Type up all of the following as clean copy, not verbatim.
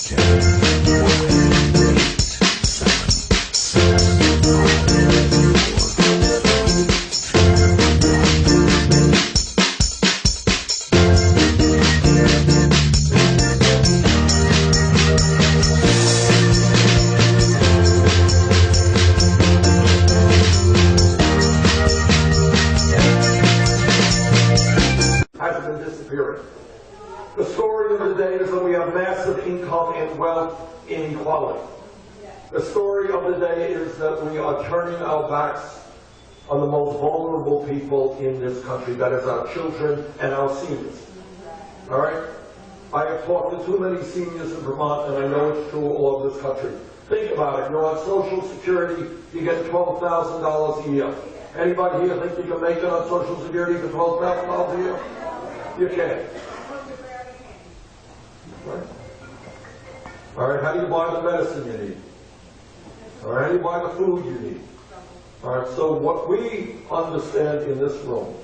The story of the day is that we have massive income and wealth inequality. The story of the day is that we are turning our backs on the most vulnerable people in this country, that is our children and our seniors. All right? I have talked to too many seniors in Vermont, and I know it's true all over this country. Think about it. You're on Social Security, you get $12,000 a year. Anybody here think you can make it on Social Security for $12,000 a year? You can't. Right. All right, how do you buy the medicine you need? All right, how do you buy the food you need? All right, so what we understand in this room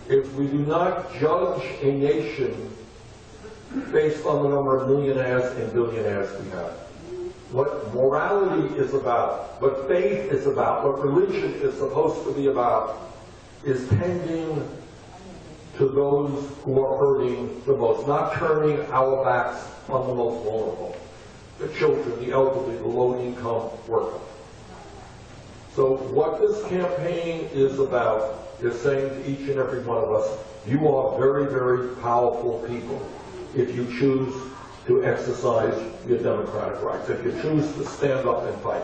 is we do not judge a nation based on the number of millionaires and billionaires we have. What morality is about, what faith is about, what religion is supposed to be about, is tending to those who are hurting the most, not turning our backs on the most vulnerable, the children, the elderly, the low-income worker. So what this campaign is about is saying to each and every one of us, you are very, very powerful people if you choose to exercise your democratic rights, if you choose to stand up and fight.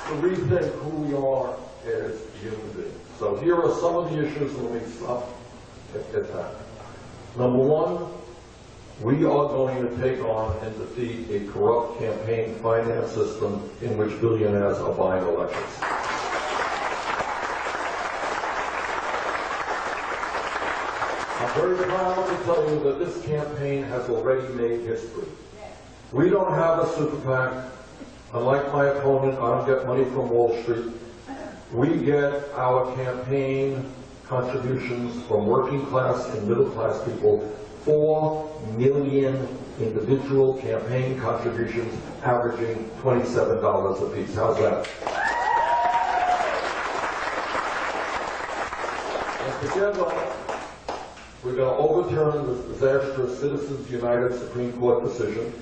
To rethink who we are as human beings. So here are some of the issues, and let me stop at that. Number one, we are going to take on and defeat a corrupt campaign finance system in which billionaires are buying elections. I'm very proud to tell you that this campaign has already made history. We don't have a super PAC. Unlike my opponent, I don't get money from Wall Street. We get our campaign contributions from working class and middle class people, 4 million individual campaign contributions averaging $27 a piece. How's that? And together, we're going to overturn this disastrous Citizens United Supreme Court decision.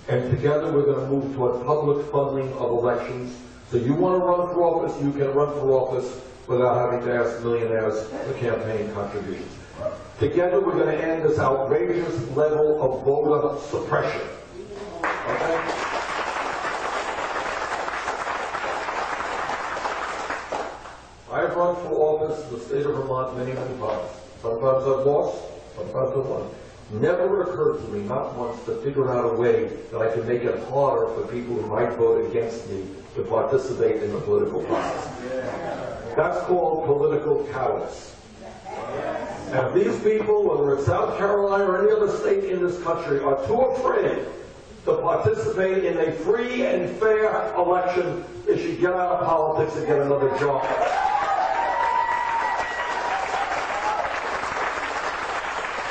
And together we're going to move toward public funding of elections. So you want to run for office, you can run for office without having to ask millionaires for campaign contributions. Together we're going to end this outrageous level of voter suppression. Okay? I have run for office in the state of Vermont many, many times. Sometimes I've lost, sometimes I've won. Never occurred to me, not once, to figure out a way that I can make it harder for people who might vote against me to participate in the political process. That's called political cowardice. And these people, whether it's South Carolina or any other state in this country, are too afraid to participate in a free and fair election, they should get out of politics and get another job.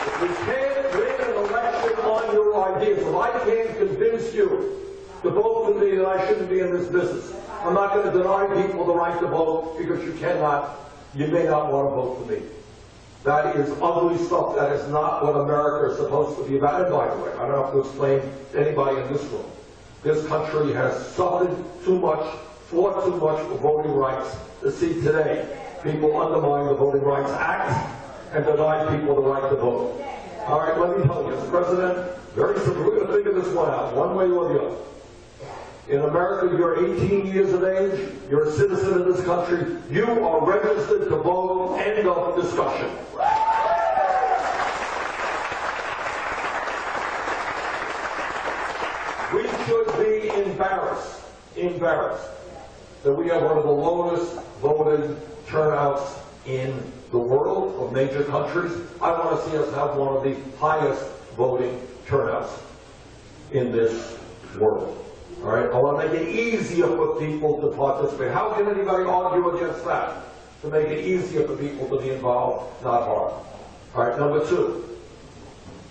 If we can't win an election on your ideas, if I can't convince you to vote for me, that I shouldn't be in this business. I'm not going to deny people the right to vote because you may not want to vote for me. That is ugly stuff. That is not what America is supposed to be about. And by the way, I don't have to explain to anybody in this room. This country has suffered too much, fought too much for voting rights to see today people undermine the Voting Rights Act and deny people the right to vote. All right, let me tell you, Mr. President, very simple. We're going to figure this one out, one way or the other. In America, you're 18 years of age, you're a citizen of this country, you are registered to vote, end of discussion. We should be embarrassed that we have one of the lowest voting turnouts in the world of major countries. I want to see us have one of the highest voting turnouts in this world. All right, I want to make it easier for people to participate. How can anybody argue against that? to make it easier for people to be involved, not hard. All right, number two,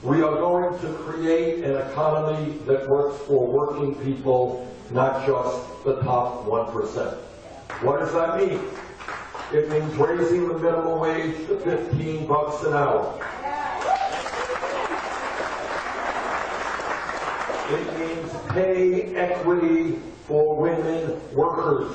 we are going to create an economy that works for working people, not just the top 1%. What does that mean? It means raising the minimum wage to $15 an hour. It means pay equity for women workers.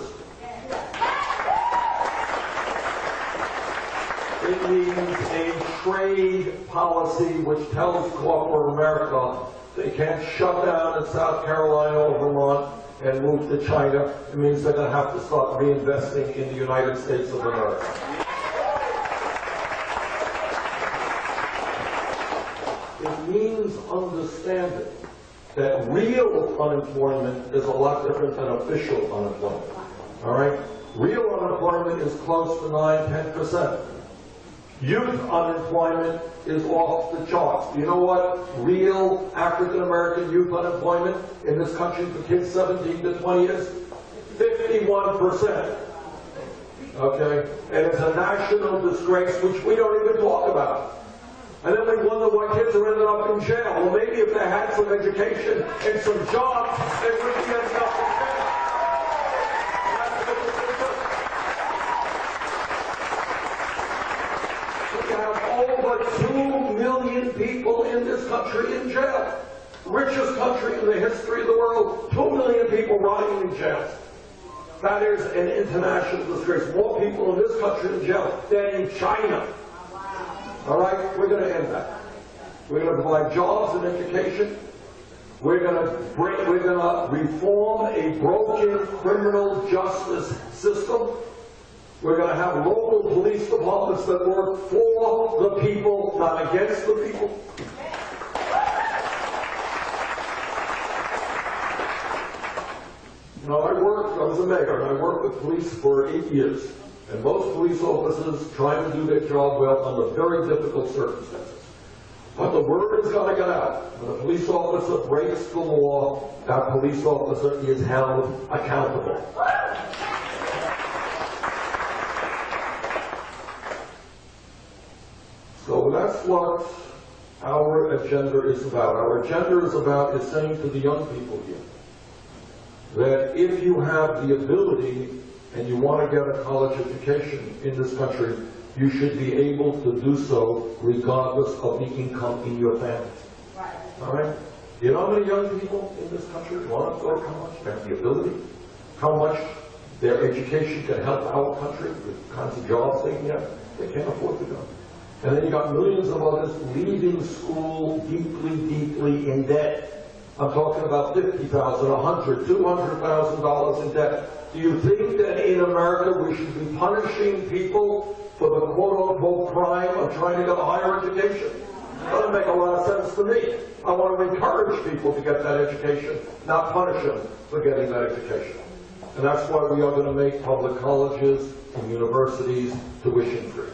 It means a trade policy which tells corporate America they can't shut down in South Carolina or Vermont and move to China. It means they're going to have to start reinvesting in the United States of America. It means understanding that real unemployment is a lot different than official unemployment. All right? Real unemployment is close to 9–10%. Youth unemployment is off the charts. Do you know what real African-American youth unemployment in this country for kids 17 to 20 is? 51%. Okay? And it's a national disgrace which we don't even talk about. And then we wonder why kids are ending up in jail. Well, maybe if they had some education and some jobs, they wouldn't be ending up in jail. We have over 2 million people in this country in jail. Richest country in the history of the world, 2 million people rotting in jails. That is an international disgrace. More people in this country in jail than in China. All right, we're going to end that. We're going to provide jobs and education. We're going to reform a broken criminal justice system. We're going to have local police departments that work for the people, not against the people. You know, I was a mayor, and I worked with police for 8 years. And most police officers try to do their job well under very difficult circumstances. But the word is going to get out. When a police officer breaks the law, that police officer is held accountable. So that's what our agenda is about. Our agenda is saying to the young people here that if you have the ability and you want to get a college education in this country, you should be able to do so regardless of the income in your family. Right. All right? You know how many young people in this country want to go to college? They have the ability. How much their education can help our country with the kinds of jobs they can get. They can't afford to go. And then you got millions of others leaving school deeply, deeply in debt. I'm talking about $50,000, $100,000, $200,000 in debt. Do you think that in America we should be punishing people for the quote-unquote crime of trying to get a higher education? That doesn't make a lot of sense to me. I want to encourage people to get that education, not punish them for getting that education. And that's why we are going to make public colleges and universities tuition-free.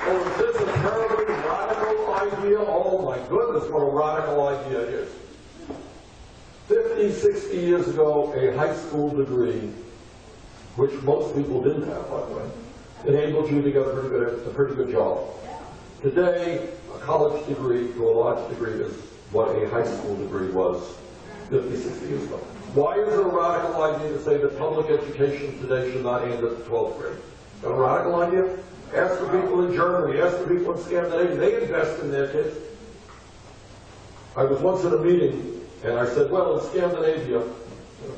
Oh, is this a terribly radical idea? Oh my goodness, what a radical idea it is. 50, 60 years ago, a high school degree, which most people didn't have, by the way, enabled you to get a pretty good job. Today, a college degree, to a large degree, is what a high school degree was 50, 60 years ago. Why is it a radical idea to say that public education today should not end at the 12th grade? Is that a radical idea? Ask the people in Germany, ask the people in Scandinavia, they invest in their kids. I was once at a meeting, and I said, well, in Scandinavia,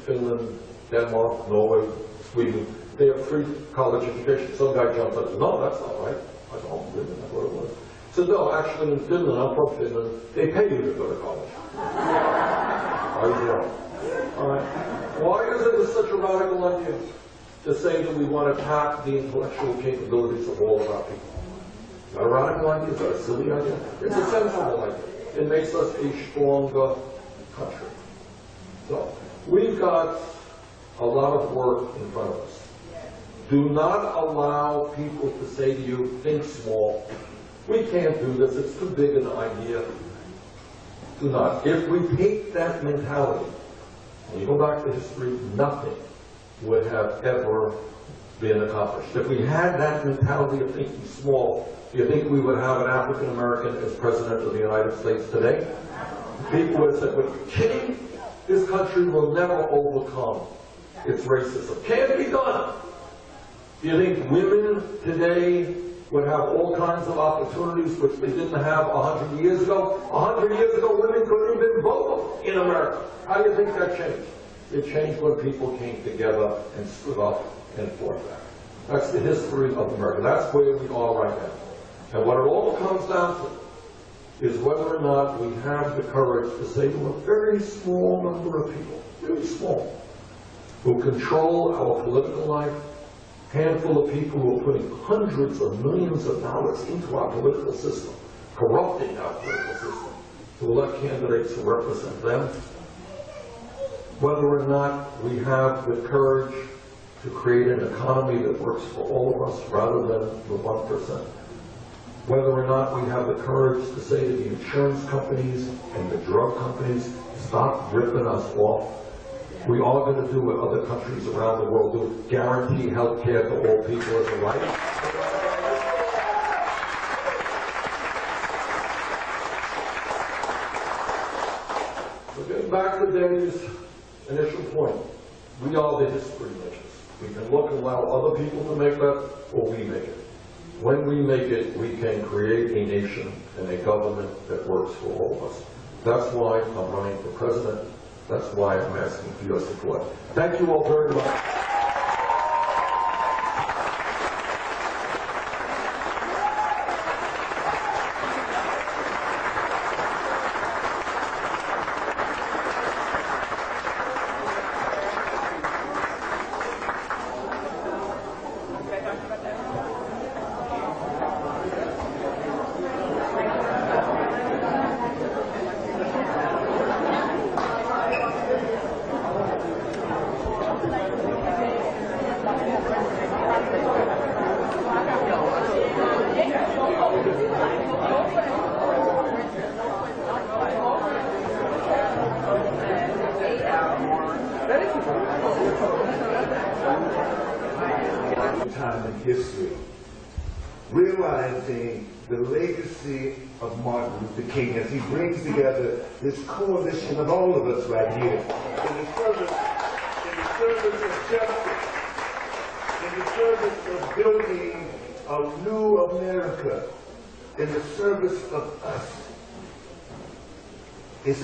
Finland, Denmark, Norway, Sweden, they have free college education. Some guy jumped up and said, no, that's not right. I said, oh, really? That's what it was. He said, no, actually in Finland, I'm from Finland, they pay you to go to college. I was wrong. All right. Why is it such a radical idea to say that we want to tap the intellectual capabilities of all of our people? Is that a radical idea? Is that a silly idea? It's a sensible idea. It makes us a stronger country. So, we've got a lot of work in front of us. Do not allow people to say to you, think small. We can't do this, it's too big an idea. Do not. If we take that mentality when you go back to history, nothing would have ever been accomplished. If we had that mentality of thinking small, do you think we would have an African American as President of the United States today? People would have said, "We're kidding? This country will never overcome its racism. Can't be done." Do you think women today would have all kinds of opportunities which they didn't have 100 years ago? 100 years ago, women couldn't even vote in America. How do you think that changed? It changed when people came together and stood up and fought back. That's the history of America. That's where we are right now. And what it all comes down to is whether or not we have the courage to say to a very small number of people, really small, who control our political life, handful of people who are putting hundreds of millions of dollars into our political system, corrupting our political system, to elect candidates who represent them, whether or not we have the courage to create an economy that works for all of us rather than the 1%, whether or not we have the courage to say to the insurance companies and the drug companies, stop ripping us off. We are going to do what other countries around the world do, guarantee health care to all people as a right. So getting back to Dave's initial point, we are the history makers. We can look and allow other people to make that, or we make it. When we make it, we can create a nation and a government that works for all of us. That's why I'm running for president. That's why I'm asking for your support. Thank you all very much. Time in history, realizing the legacy of Martin Luther King as he brings together this coalition of all of us right here in the service of justice, in the service of building a new America, in the service of us. It's